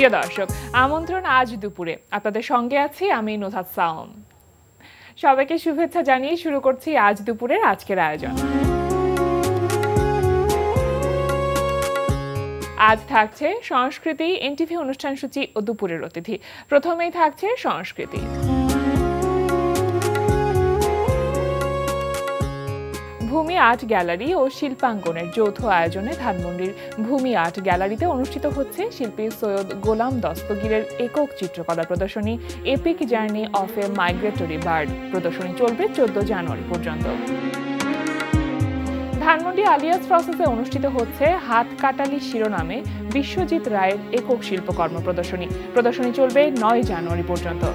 প্রিয় দর্শক, আমন্ত্রণ আজ দুপুরে। আপনাদের সঙ্গে আছি আমি নুহাত সাওম। সবাইকে শুভেচ্ছা জানিয়ে শুরু করছি আজ দুপুরের আজকের আয়োজন। আজ থাকছে সংস্কৃতি, এনটিভি অনুষ্ঠান সূচি ও দুপুরের অতিথি। প্রথমেই থাকছে সংস্কৃতি। ভূমি আর্ট গ্যালারি ও শিল্পাঙ্গনের যৌথ আয়োজনে ধানমন্ডির ভূমি আর্ট গ্যালারিতে অনুষ্ঠিত হচ্ছে শিল্পী সৈয়দ গোলাম দস্তগীরের একক চিত্রকলা প্রদর্শনী epic journey of A migratory bird. প্রদর্শনী চলবে 14 জানুয়ারি পর্যন্ত। ধানমন্ডি আলিয়াস প্রসেসে অনুষ্ঠিত হচ্ছে হাত কাটালি শিরোনামে বিশ্বজিৎ রায়ের একক শিল্পকর্ম প্রদর্শনী। প্রদর্শনী চলবে 9 জানুয়ারি পর্যন্ত।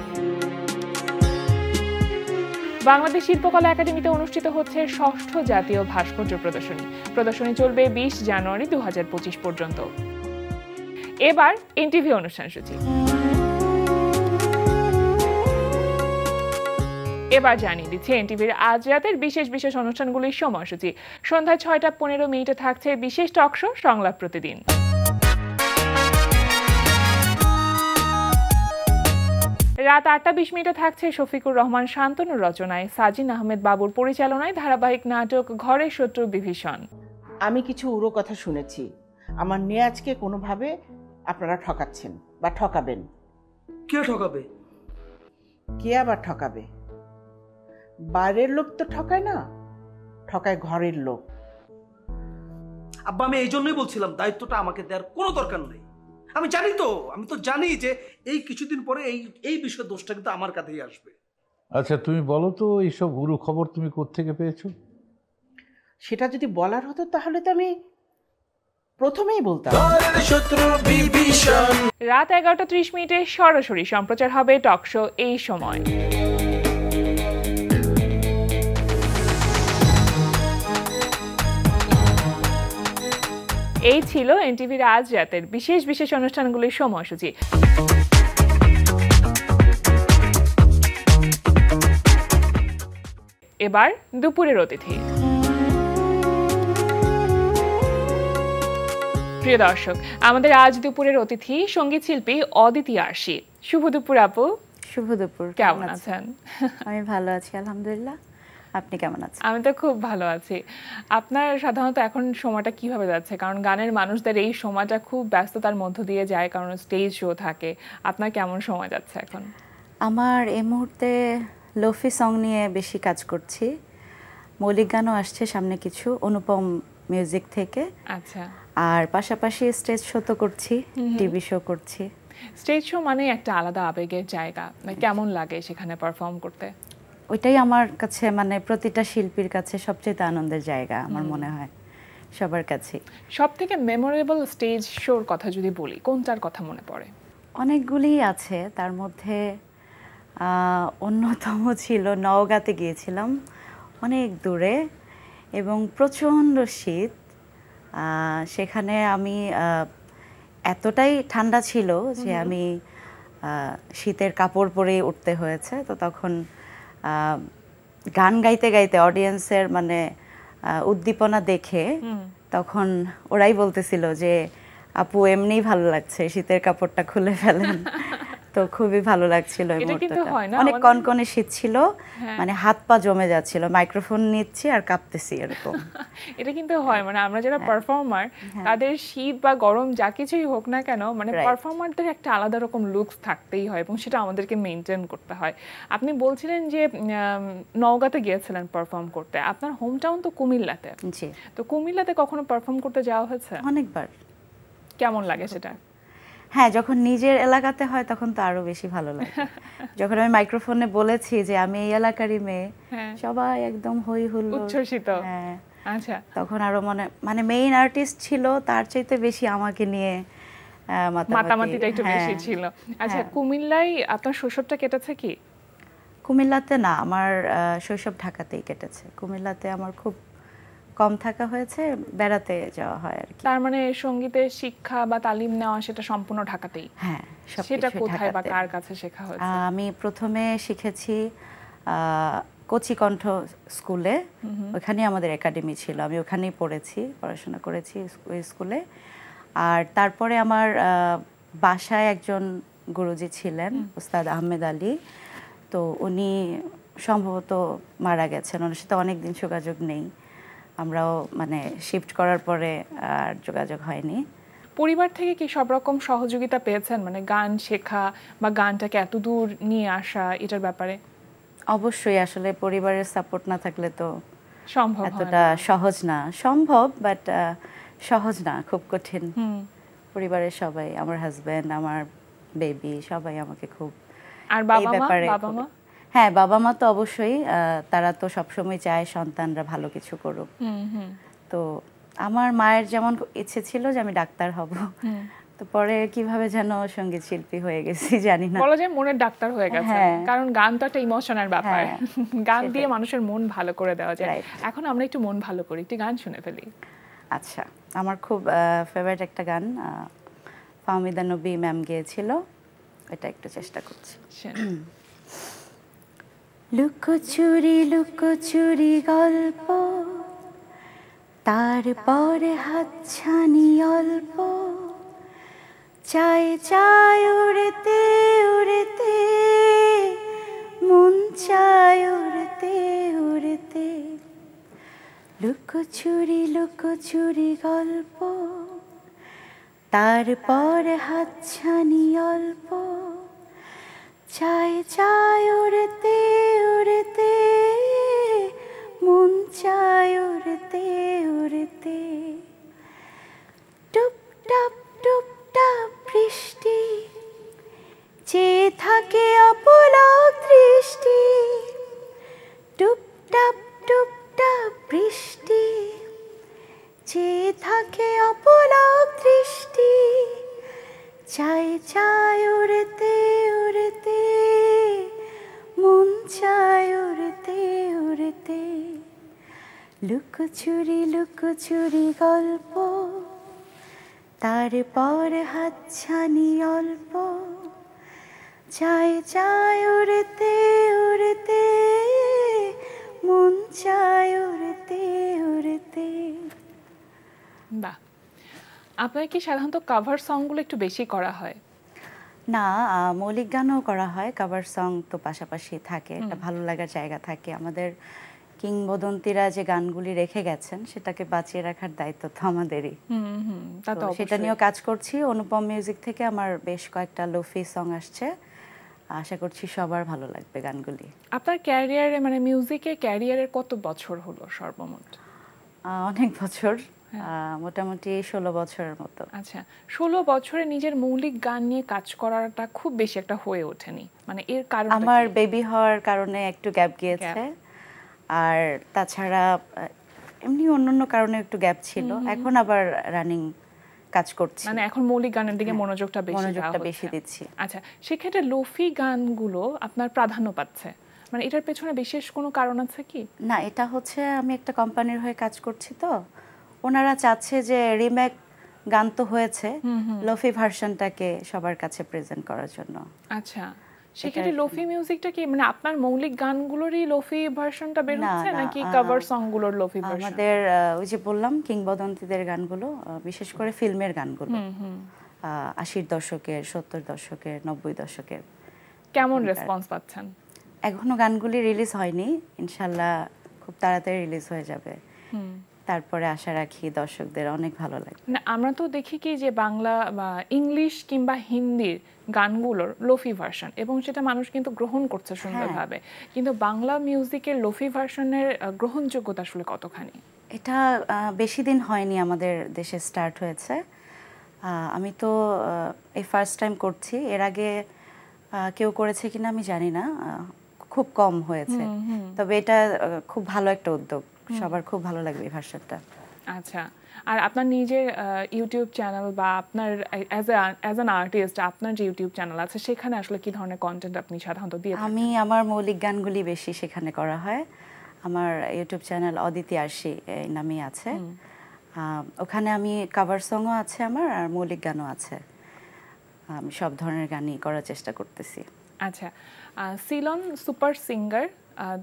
বাংলাদেশ শিল্পকলা একাডেমিতে অনুষ্ঠিত হচ্ছে 6ষ্ঠ জাতীয় ভাস্কর্য প্রদর্শনী। প্রদর্শনী চলবে 20 জানুয়ারি 2025 পর্যন্ত। এবার এনটিভি অনুষ্ঠান সূচি। এবার জানিয়ে দিচ্ছে এনটিভির আজ রাতের বিশেষ বিশেষ অনুষ্ঠানগুলির সময়সূচি। সন্ধ্যা 6:15 থাকছে বিশেষ টক শো সংলাপ প্রতিদিন। রাত 8:20 থাকছে শফিকুর রহমান শান্তনুর রচনায় সাজিন আহমেদ বাবুর পরিচালনায় ধারাবাহিক নাটক ঘরের শত্রু বিভীষণ। আমি কিছু উড়ো কথা শুনেছি, আমার নেয়াজকে কোনোভাবে আপনারা ঠকাচ্ছেন বা ঠকাবেন। কে ঠকাবে? কে আবার ঠকাবে? বাইরের লোক তো ঠকায় না, ঠকায় ঘরের লোক। আব্বা, আমি এই জন্যই বলছিলাম দায়িত্বটা আমাকে দেওয়ার কোনো দরকার নেই। আমি তো জানি যে এই কিছুদিন পরে এই বিষয়ে দোষটা কিন্তু আমার কাছেই আসবে। আচ্ছা, তুমি বলো তো এইসব গুরু খবর তুমি কোত্থেকে পেয়েছো? সেটা যদি বলার হতো তাহলে তো আমি প্রথমেই বলতাম। রাত 11:30 সরাসরি সম্প্রচার হবে টক শো এই সময়। এই ছিল এনটিভির আজ রাতের বিশেষ বিশেষ অনুষ্ঠানগুলির সময়সূচি। এবার দুপুরের অতিথি। প্রিয় দর্শক, আমাদের আজ দুপুরের অতিথি সঙ্গীত শিল্পী অদিতি আরশি। শুভ দুপুর আপু। শুভ দুপুর। কেমন আছেন? আমি ভালো আছি আলহামদুলিল্লাহ। আপনি কেমন আছেন? আমি তো খুব ভালো আছি। আপনার সাধারণত এখন সময়টা কিভাবে যাচ্ছে? কারণ গানের মানুষদের এই সময়টা খুব ব্যস্ততার মধ্য দিয়ে যায়, কারণ স্টেজ শো থাকে। আপনার কেমন সময় যাচ্ছে এখন? আমার এই মুহূর্তে লোফি সং নিয়ে বেশি কাজ করছি। মৌলিক গানও আসছে সামনে কিছু অনুপম মিউজিক থেকে। আচ্ছা। আর পাশাপাশি স্টেজ শো তো করছি, টিভি শো করছি। স্টেজ শো মানে একটা আলাদা আবেগের জায়গা। কেমন লাগে সেখানে পারফর্ম করতে? ওইটাই আমার কাছে, মানে প্রতিটা শিল্পীর কাছে সবচেয়ে আনন্দের জায়গা আমার মনে হয়, সবার কাছে। সবথেকে মেমোরেবল স্টেজ শোর কথা যদি বলি, কোনটার কথা মনে পড়ে? অনেকগুলি আছে, তার মধ্যে অন্যতম ছিল নওগাঁতে গিয়েছিলাম, অনেক দূরে এবং প্রচণ্ড শীত। সেখানে আমি এতটাই ঠান্ডা ছিল যে আমি শীতের কাপড় পরে উঠতে হয়েছে। তো তখন গান গাইতে গাইতে অডিয়েন্সের মানে উদ্দীপনা দেখে তখন ওরাই বলতেছিল যে আপু এমনিই ভালো লাগছে, শীতের কাপড়টা খুলে ফেলেন। তো খুবই ভালো লাগছিল এই মুহূর্তটা। অনেক কনকনে শীত ছিল, মানে হাত পা জমে যাচ্ছিল, মাইক্রোফোন নিচ্ছি আর কাঁপতেছি এরকম। এটা কিন্তু হয়, মানে আমরা যারা পারফর্মার তাদের শীত বা গরম যা কিছুই হোক না কেন, মানে পারফর্মারদের একটা আলাদা রকম লুকস থাকতেই হয় এবং সেটা আমাদেরকে মেনটেন করতে হয়। আপনি বলছিলেন যে নওগাঁতে গিয়েছিলেন পারফর্ম করতে, আপনার হোম টাউন তো কুমিল্লাতে। জি। তো কুমিল্লাতে কখনো পারফর্ম করতে যাওয়া হয়েছে? অনেকবার। কেমন লাগে সেটা? হ্যাঁ, যখন নিজের এলাকাতে হয় তখন তো আরো বেশি ভালো লাগে। যখন আমি মাইক্রোফোনে বলেছি যে আমি এই এলাকারই মেয়ে, সবাই একদম হই হুল্লোড়, উচ্ছ্বসিত। হ্যাঁ। আচ্ছা। তখন আরো মানে মেইন আর্টিস্ট ছিল, তার চাইতে বেশি আমাকে নিয়ে মাতামাতিটা একটু বেশি ছিল। আচ্ছা, কুমিল্লায় আপনার শৈশবটা কেটেছে কি? কুমিল্লাতে না, আমার শৈশব ঢাকাতেই কেটেছে। কুমিল্লাতে আমার খুব কম থাকা হয়েছে, বেড়াতে যাওয়া হয় আর কি। তার মানে সঙ্গীতের শিক্ষা বা তালিম নেওয়া সেটা সম্পূর্ণ ঢাকাতেই? হ্যাঁ। সেটা কোথায় বা কার কাছে শেখা হয়েছে? আমি প্রথমে শিখেছি কচি কণ্ঠ স্কুলে, ওখানেই আমাদের একাডেমি ছিল, আমি ওখানেই পড়াশোনা করেছি ওই স্কুলে। আর তারপরে আমার বাসায় একজন গুরুজি ছিলেন উস্তাদ আহমেদ আলী, তো উনি সম্ভবত মারা গেছেন, ওনার সাথে অনেক দিন যোগাযোগ নেই, আমরাও মানে শিফট করার পরে আর যোগাযোগ হয়নি। পরিবার থেকে কি সব রকম সহযোগিতা পেয়েছেন, মানে গান শেখা বা গানটাকে এত দূর নিয়ে আসা এটার ব্যাপারে? অবশ্যই, আসলে পরিবারের সাপোর্ট না থাকলে তো সম্ভব হয় এতটা না। সহজ না, সম্ভব বাট সহজ না, খুব কঠিন। পরিবারের সবাই, আমার হাজবেন্ড, আমার বেবি, সবাই আমাকে খুব আর এই বাবা মা ব্যাপারে বাবা মা হ্যাঁ, বাবা মা তো অবশ্যই, তারা তো সবসময় চায় সন্তানরা ভালো কিছু করুক। তো আমার মায়ের যেমন ইচ্ছে ছিল যে আমি ডাক্তার হব, তো পরে কিভাবে যেন সঙ্গীত শিল্পী হয়ে গেছি জানি না। বলা যায় মনের ডাক্তার হয়ে গেছে, হ্যাঁ। কারণ গান তো একটা ইমোশনের ব্যাপার। হ্যাঁ, গান দিয়ে মানুষের মন ভালো করে দেওয়া যায়। Right. এখন আমরা একটু মন ভালো করি, একটু গান শুনে ফেলি। আচ্ছা, আমার খুব ফেভারিট একটা গান ফাহমিদা নবী ম্যাম গেয়েছিল, এটা একটু চেষ্টা করছি। লুকোচুরি লুকোচুরি গল্প, তারপরে হাতছানি অল্প, চায় চায় উড়তে উড়তে, মন চায় উড়তে উড়তে। লুকোচুরি লুকোচুরি গল্প, তারপরে হাতছানি অল্প, চায় চায় উড়তে উড়তে, মন চায় উড়তে উড়তে। টুপটাপ টুপটাপ বৃষ্টি, চেয়ে থাকে অপলক দৃষ্টি। টুপটাপ টুপটাপ বৃষ্টি, চেয়ে থাকে অপলক দৃষ্টি, চায় চায় উড়তে উড়তে, মন চায় উড়তে উড়তে। লুকোচুরি লুকোচুরি গল্প, তারপর হাতছানি অল্প, চায় চায় উড়তে উড়তে, মন চায় উড়তে উড়তে। বাহ, আপনার কি সাধারণত কাভার সংগুলো একটু বেশি করা হয়? না, মৌলিক গানও করা হয়, কভার সং তো পাশাপাশি থাকে, একটা ভালো লাগার জায়গা থাকে। আমাদের কিংবদন্তিরা যে গানগুলি রেখে গেছেন সেটাকে বাঁচিয়ে রাখার দায়িত্ব তো আমাদেরই। তা তো সেটা নিয়েও কাজ করছি। অনুপম মিউজিক থেকে আমার বেশ কয়েকটা লোফি সং আসছে, আশা করছি সবার ভালো লাগবে গানগুলি। আপনার ক্যারিয়ারে, মানে মিউজিকে ক্যারিয়ারের কত বছর হলো সর্বমোট? অনেক বছর, মোটামুটি 16 বছরের মতো। আচ্ছা, 16 বছরে নিজের মৌলিক গান নিয়ে কাজ করাটা খুব বেশি একটা হয়ে ওঠেনি, মানে এর কারণ আমার বেবি হওয়ার কারণে একটু গ্যাপ গিয়েছে, আর তাছাড়া এমনি অন্যান্য কারণে একটু গ্যাপ ছিল। এখন আবার রানিং কাজ করছি, মানে এখন মৌলিক গানের দিকে মনোযোগটা বেশি দিচ্ছি। আচ্ছা, সেক্ষেত্রে লোফি গানগুলো আপনার প্রাধান্য পাচ্ছে, মানে এটার পেছনে বিশেষ কোনো কারণ আছে কি? না, এটা হচ্ছে আমি একটা কোম্পানির হয়ে কাজ করছি, তো ওনারা চাচ্ছে যে রিমেক গান তো হয়েছে, লোফি ভার্সনটাকে সবার কাছে প্রেজেন্ট করার জন্য। আচ্ছা, সেক্ষেত্রে লোফি মিউজিকটা কি মানে আপনার মৌলিক গানগুলোরই লোফি ভার্সনটা বের হচ্ছে নাকি কভার সংগুলোর লোফি ভার্সন? আমাদের ওই যে বললাম কিংবদন্তিদের গানগুলো, বিশেষ করে ফিল্মের গানগুলো, 80-র দশকের, 70 দশকের, 90 দশকের। কেমন রেসপন্স পাচ্ছেন? এখনো গানগুলি রিলিজ হয়নি, ইনশাল্লাহ খুব তাড়াতাড়ি রিলিজ হয়ে যাবে। তারপরে আশা রাখি দর্শকদের অনেক ভালো লাগবে। না, আমরা তো দেখি কি যে বাংলা বা ইংলিশ কিংবা হিন্দির গানগুলোর লোফি ভার্সন, এবং সেটা মানুষ কিন্তু গ্রহণ করছে সুন্দরভাবে, কিন্তু বাংলা মিউজিকের লোফি ভার্সনের গ্রহণযোগ্যতা আসলে কতখানি? এটা বেশি দিন হয়নি আমাদের দেশে স্টার্ট হয়েছে, আমি তো এই ফার্স্ট টাইম করছি। এর আগে কেউ করেছে কিনা আমি জানি না, খুব কম হয়েছে, তবে এটা খুব ভালো একটা উদ্যোগ, সবার খুব ভালো লাগবে এই ভার্সনটা। আচ্ছা, আর আপনার নিজের ইউটিউব চ্যানেল বা আপনার অ্যাজ অ্যান আর্টিস্ট আপনার যে ইউটিউব চ্যানেল আছে সেখানে আসলে কি ধরনের কন্টেন্ট আপনি সাধারণত দিয়ে থাকেন? আমি আমার মৌলিক গানগুলি বেশি সেখানে করা হয়। আমার ইউটিউব চ্যানেল অদিতি আরশি এই নামেই আছে, ওখানে আমি কভার সংও আছে আমার, আর মৌলিক গানও আছে। আমি সব ধরনের গানই করার চেষ্টা করতেছি। আচ্ছা, সিলন সুপার সিঙ্গার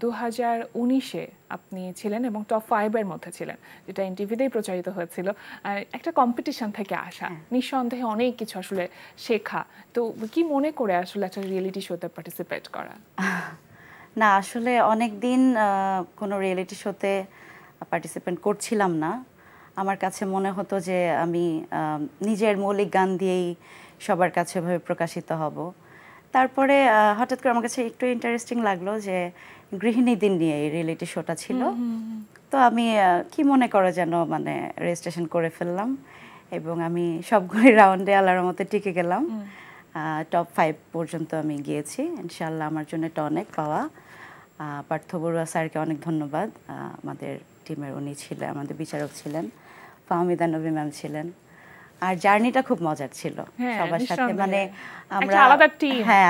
2019-এ আপনি ছিলেন এবং টপ 5-এর মধ্যে ছিলেন, যেটা এনটিভিতেই প্রচারিত হয়েছিল। একটা কম্পিটিশন থেকে আসা, নিঃসন্দেহে অনেক কিছু আসলে শেখা। তো কি মনে করে আসলে একটা রিয়েলিটি শোতে পার্টিসিপেট করা? না, আসলে অনেক দিন কোনো রিয়েলিটি শোতে পার্টিসিপেট করছিলাম না। আমার কাছে মনে হতো যে আমি নিজের মৌলিক গান দিয়েই সবার কাছে ভাবে প্রকাশিত হব। তারপরে হঠাৎ করে আমার কাছে একটু ইন্টারেস্টিং লাগলো যে গৃহিণীদের নিয়ে এই রিয়েলিটি শোটা ছিল। তো আমি কি মনে করে যেন মানে রেজিস্ট্রেশন করে ফেললাম এবং আমি সবগুলি রাউন্ডে আল্লাহর মতো টিকে গেলাম। টপ 5 পর্যন্ত আমি গিয়েছি। ইনশাআল্লাহ আমার জন্য এটা অনেক পাওয়া। পার্থ বড়ুয়া স্যারকে অনেক ধন্যবাদ। আমাদের টিমের উনি ছিলেন, আমাদের বিচারক ছিলেন, ফাহমিদা নবী ম্যাম ছিলেন। আর জার্নিটা খুব মজার ছিল সবার সাথে, মানে আমরা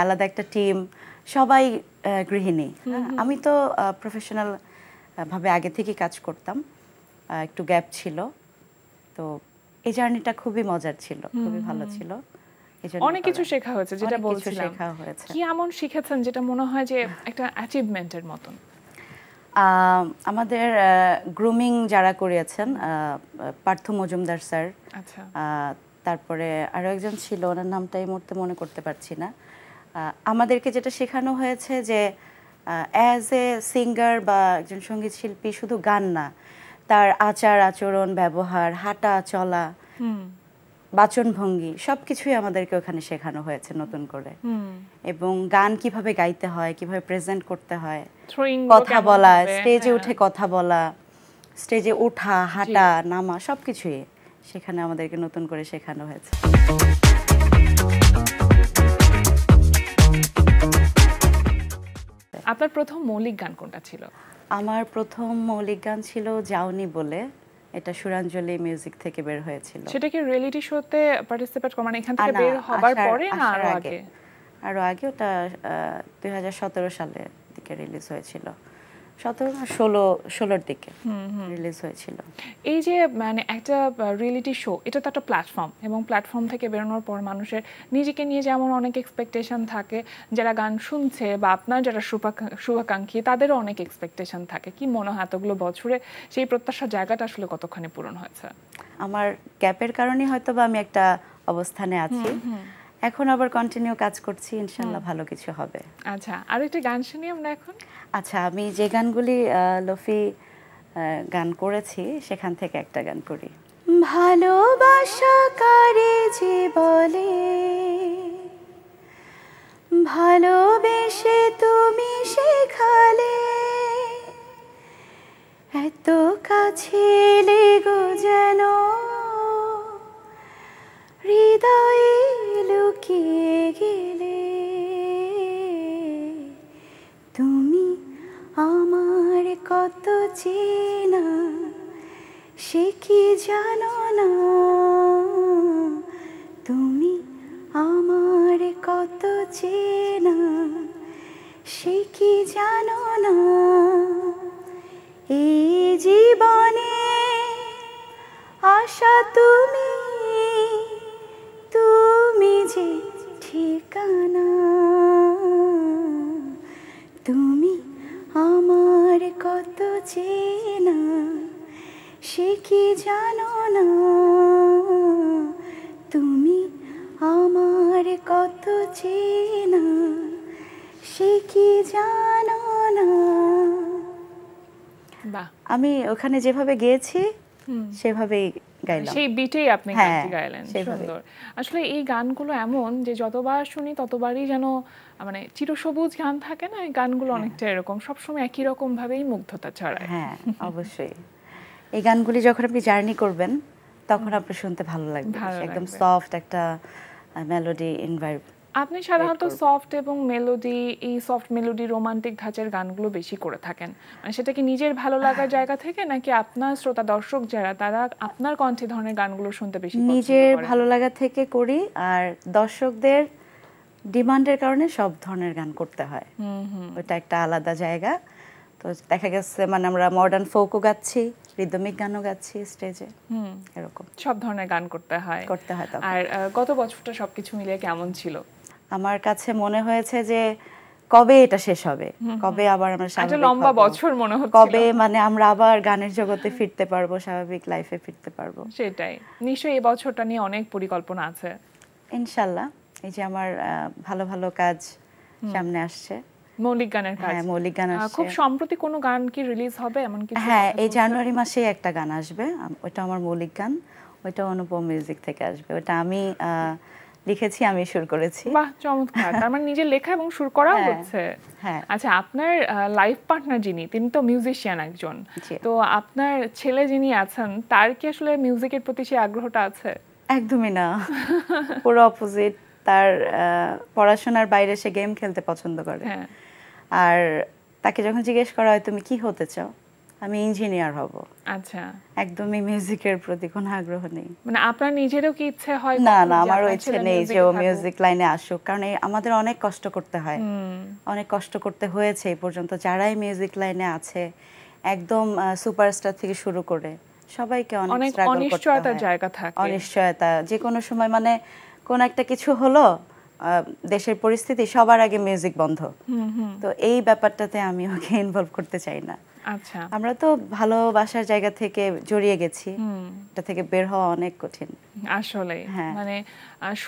আলাদা একটা টিম, সবাই গৃহিণী। আমি তো প্রফেশনাল ভাবে আগে থেকে কাজ করতাম, একটু গ্যাপ ছিল, তো এই জার্নিটা খুবই মজার ছিল, খুবই ভালো ছিল। অনেক কিছু শেখা হয়েছে, যেটা বলছিলাম। কি এমন শিখেছেন যেটা মনে হয় যে একটা অ্যাচিভমেন্টের মতন? আমাদের গ্রুমিং যারা করিয়েছেন পার্থ মজুমদার স্যার, আচ্ছা, তারপরে আরো একজন ছিল, ওনার নামটা এই মুহূর্তে মনে করতে পারছি না। আমাদেরকে যেটা শেখানো হয়েছে যে অ্যাজ এ সিঙ্গার বা একজন সঙ্গীত শিল্পী শুধু গান না, তার আচার আচরণ, ব্যবহার, হাঁটা চলা, বাচনভঙ্গি সবকিছুই আমাদেরকে ওখানে শেখানো হয়েছে নতুন করে। এবং গান কিভাবে গাইতে হয়, কিভাবে প্রেজেন্ট করতে হয়, কথা বলা, স্টেজে উঠে কথা বলা, স্টেজে ওঠা, হাঁটা, নামা সবকিছুই সেখানে আমাদেরকে নতুন করে শেখানো হয়েছে। আপনার প্রথম মৌলিক গান কোনটা ছিল? আমার প্রথম মৌলিক গান ছিল যাওনি বলে, এটা সুরাঞ্জলি মিউজিক থেকে বের হয়েছিল। সেটা কি রিয়েলিটি শোতে পার্টিসিপেট করা, মানে এখান থেকে বের হবার পরে না আরো আগে? আরো আগে, ওটা 2017 সালের দিকে রিলিজ হয়েছিল, 17-16-র দিকে রিলিজ হয়েছিল। এই যে মানে একটা রিয়েলিটি শো, এটা তো একটা প্ল্যাটফর্ম, এবং প্ল্যাটফর্ম থেকে বেরোনোর পর মানুষের নিজেকে নিয়ে যেমন অনেক এক্সপেকটেশন থাকে, যারা গান শুনছে বা আপনার যারা শুভাকাঙ্ক্ষী তাদেরও অনেক এক্সপেকটেশন থাকে। কি মনে হয় এতগুলো বছরে সেই প্রত্যাশার জায়গাটা আসলে কতখানি পূরণ হয়েছে? আমার গ্যাপের কারণে হয়তো বা আমি একটা অবস্থানে আছি, এখন আবার কন্টিনিউ কাজ করছি, ইনশাআল্লাহ ভালো কিছু হবে। আচ্ছা, আর একটা গান শুনি আমরা এখন। আচ্ছা, আমি যে গানগুলি লফি গান করেছি সেখান থেকে একটা গান করি। ভালোবাসা কারে যে বলে, ভালোবেসে তুমি শেখালে, এত কাছে লেগো যেন হৃদয়ে লুকিয়ে গেলে, তুমি আমার কত চেনা সে কি জানো না, তুমি আমার কত চেনা সে কি জানো না, এই জীবনে আশা তুমি, তুমি যে ঠিকানা, তুমি আমার কত চেনা সে কি জানো না, তুমি আমার কত চেনা সে কি জানো না। বাহ, আমি ওখানে যেভাবে গেয়েছি সেভাবেই গাইলাম, সেই বিটেই আপনি গানটি গাইলেন। সুন্দর। আসলে এই গানগুলো এমন যে যতবার শুনি ততবারই যেন মানে চিরসবুজ গান থাকে না, এই গানগুলো অনেকটা এরকম, সবসময় একই রকম ভাবেই মুগ্ধতা ছড়ায়। হ্যাঁ, অবশ্যই। এই গানগুলি যখন আপনি জার্নি করবেন তখন আপনার শুনতে ভালো লাগবে, একদম সফট একটা মেলোডি এনভায়রনমেন্ট। আপনি সাধারণত সফট এবং মেলোডি, এই সফট মেলোডি রোমান্টিক ধাঁচের গানগুলো বেশি করে থাকেন, মানে সেটা কি নিজের ভালো লাগার জায়গা থেকে, নাকি আপনার শ্রোতা দর্শক যারা তারা আপনার কণ্ঠে ধরনের গানগুলো শুনতে বেশি পছন্দ করেন? নিজের ভালো লাগা থেকে করি, আর দর্শকদের ডিমান্ডের কারণে সব ধরনের গান করতে হয়, ওটা একটা আলাদা জায়গা। তো দেখা গেছে মানে আমরা মডার্ন ফোকও গাচ্ছি, রিদমিক গানও গাচ্ছি স্টেজে, এরকম সব ধরনের গান করতে হয়। আর গত বছরটা সবকিছু মিলিয়ে কেমন ছিল? আমার কাছে মনে হয়েছে যে কবে এটা শেষ হবে, কবে আবার আমরা একটা স্বাভাবিক লম্বা হব, বছর মনে হচ্ছে কবে মানে আমরা আবার গানের জগতে ফিরতে পারবো, স্বাভাবিক লাইফে ফিরতে পারবো। সেটাই। নিশ্চয়ই এই বছরটা নিয়ে অনেক পরিকল্পনা আছে। ইনশাল্লাহ, এই যে আমার ভালো ভালো কাজ সামনে আসছে। মৌলিক গানের কাজ, হ্যাঁ, মৌলিক গান আসছে। খুব সম্প্রতি কোনো গান কি রিলিজ হবে এমন কিছু? হ্যাঁ, এই জানুয়ারি মাসে একটা গান আসবে, ওটা আমার মৌলিক গান, ওইটা অনুপম মিউজিক থেকে আসবে। ওটা আমি লিখেছি, আমি সুর করেছি। বাহ, চমৎকার। তার মানে নিজের লেখা এবং সুর করাও হ্যাঁ, হচ্ছে। হ্যাঁ। আচ্ছা, আপনার লাইফ পার্টনার যিনি, তিনি তো মিউজিশিয়ান একজন, জি। তো আপনার ছেলে যিনি আছেন তার কি আসলে মিউজিকের প্রতি সেই আগ্রহটা আছে? একদমই না, পুরো অপোজিট। তার পড়াশোনার বাইরে সে গেম খেলতে পছন্দ করে। হ্যাঁ। আর তাকে যখন জিজ্ঞেস করা হয় তুমি কি হতে চাও, আমি ইঞ্জিনিয়ার হব। আচ্ছা, একদমই মিউজিকের প্রতি কোনো আগ্রহ নেই। মানে আপনার নিজেরও কি ইচ্ছে হয়? না কখনো না, যে আমারও আপনার ইচ্ছে ছেলে নেই যে মিউজিকে ও থাকুক? মিউজিক লাইনে আসুক, কারণ আমাদের অনেক কষ্ট করতে হয়, অনেক কষ্ট করতে হয়েছে এই পর্যন্ত। যারাই মিউজিক লাইনে আছে, একদম সুপারস্টার থেকে শুরু করে সবাইকে অনেক অনেক স্ট্রাগল করতে অনিশ্চয়তার হয়। জায়গা থাকে। অনিশ্চয়তা, যে কোনো সময় মানে কোন একটা কিছু হলো, দেশের পরিস্থিতি, সবার আগে মিউজিক বন্ধ। তো এই ব্যাপারটাতে আমি ওকে ইনভলভ করতে চাই না। আচ্ছা, আমরা তো ভালোবাসার জায়গা থেকে জড়িয়ে গেছি, এটা থেকে বের হওয়া অনেক কঠিন আসলে হ্যাঁ। মানে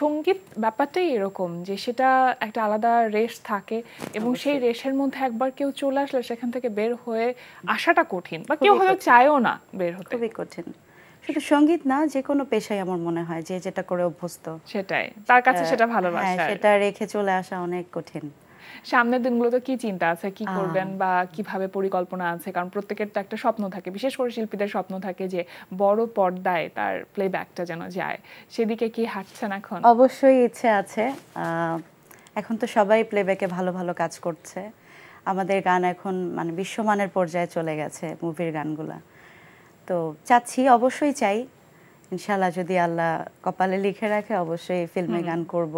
সঙ্গীত ব্যাপারটাই এরকম যে সেটা একটা আলাদা রেশ থাকে এবং সেই রেশের মধ্যে একবার কেউ চলে আসলে সেখান থেকে বের হয়ে আসাটা কঠিন, বা কেউ হয়তো চায়ও না বের হতে। খুবই কঠিন। শুধু সঙ্গীত না, যে কোনো পেশাই আমার মনে হয় যে যেটা করে অভ্যস্ত, সেটাই তার কাছে সেটা হ্যাঁ, ভালোবাসা। সেটা রেখে চলে আসা অনেক কঠিন। সামনের দিনগুলোতে কি চিন্তা আছে, কি করবেন বা কিভাবে পরিকল্পনা আছে? কারণ প্রত্যেকের তো একটা স্বপ্ন থাকে, বিশেষ করে শিল্পীদের স্বপ্ন থাকে যে বড় পর্দায় তার প্লেব্যাকটা যেন যায়। সেদিকে কি হাঁটছেন এখন? অবশ্যই ইচ্ছে আছে। এখন তো সবাই প্লেব্যাকে ভালো ভালো কাজ করছে। আমাদের গান এখন মানে বিশ্বমানের পর্যায়ে চলে গেছে, মুভির গানগুলা। তো চাচ্ছি, অবশ্যই চাই, ইনশাল্লাহ যদি আল্লাহ কপালে লিখে রাখে অবশ্যই ফিল্মে গান করব।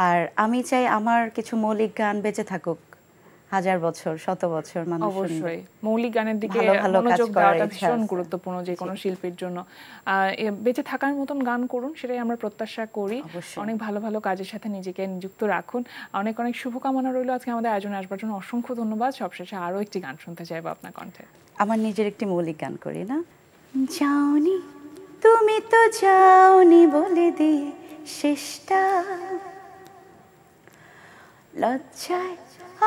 আর আমি চাই আমার কিছু মৌলিক গান বেঁচে থাকুক, 1000 বছর, 100 বছর মানুষ শুনবে। অবশ্যই মৌলিক গানের দিকে ভালো ভালো কাজ মনোযোগ করার দেওয়াটা ইচ্ছা ভীষণ আছে। গুরুত্বপূর্ণ যে কোনো শিল্পীর জন্য। বেঁচে থাকার মতন গান করুন, সেটাই আমরা প্রত্যাশা করি। অবশ্যই। অনেক ভালো ভালো কাজের সাথে নিজেকে নিযুক্ত রাখুন। অনেক অনেক শুভকামনা রইল আজকে আমাদের আয়োজনে আসবার জন্য। অসংখ্য ধন্যবাদ। সবশেষে আরও একটি গান শুনতে চাইবো আপনার কণ্ঠে। আমার নিজের একটি মৌলিক গান করি না? যাওনি তুমি তো যাওনি বলে দিয়ে শেষটা, লজ্জায়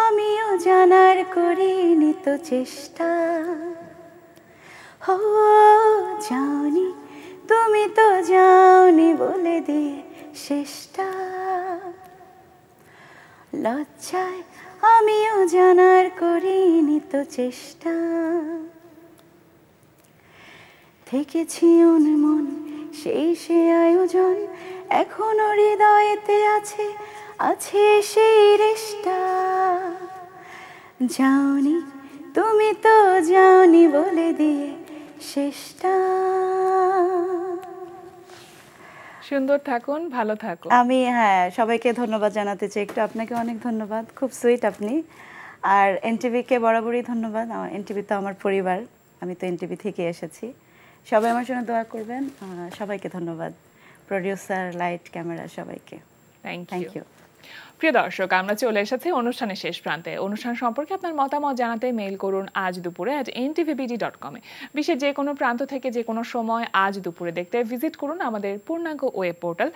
আমিও জানার করিনি তো চেষ্টা। ও যাওনি তুমি তো যাওনি বলে দিয়ে শেষটা, লজ্জায় আমিও জানার করিনি তো চেষ্টা। থেকেছি মন সেই সে আয়োজন, এখনো হৃদয়েতে আছে আছে সেই রেশটা। যাওনি তুমি তো যাওনি বলে দিয়ে শেষটা। সুন্দর থাকুন, ভালো থাকুন। আমি সবাইকে ধন্যবাদ জানাতে চাই, একটু আপনাকে অনেক ধন্যবাদ, খুব সুইট আপনি। আর এনটিভিকে বরাবরই ধন্যবাদ, এনটিভি তো আমার পরিবার, আমি তো এনটিভি থেকে এসেছি। সবাই আমার জন্য দোয়া করবেন। সবাইকে ধন্যবাদ, প্রোডিউসার, লাইট, ক্যামেরা, সবাইকে থ্যাংক থ্যাংক ইউ। ইউ। প্রিয় দর্শক, আমরা চলে এসেছি অনুষ্ঠানের শেষ প্রান্তে। অনুষ্ঠান সম্পর্কে আপনার মতামত জানাতে মেইল করুন আজ দুপুরে @ntvbd.com এ। বিশ্বের যে কোনো প্রান্ত থেকে যে কোনো সময় আজ দুপুরে দেখতে ভিজিট করুন আমাদের পূর্ণাঙ্গ ওয়েব পোর্টাল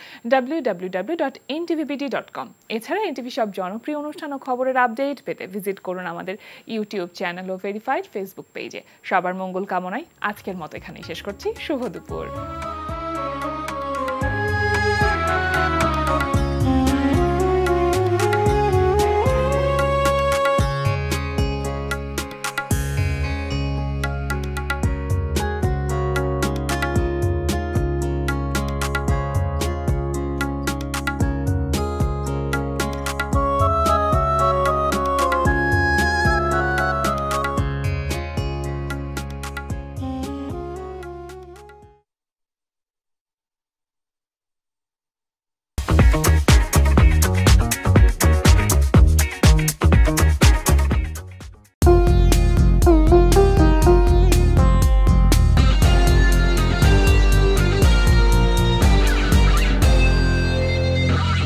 www.ntvbd.com। এছাড়া এনটিভি সব জনপ্রিয় অনুষ্ঠান ও খবরের আপডেট পেতে ভিজিট করুন আমাদের ইউটিউব চ্যানেল ও ভেরিফাইড ফেসবুক পেজে। সবার মঙ্গল কামনায় আজকের মতো এখানেই শেষ করছি। শুভ দুপুর।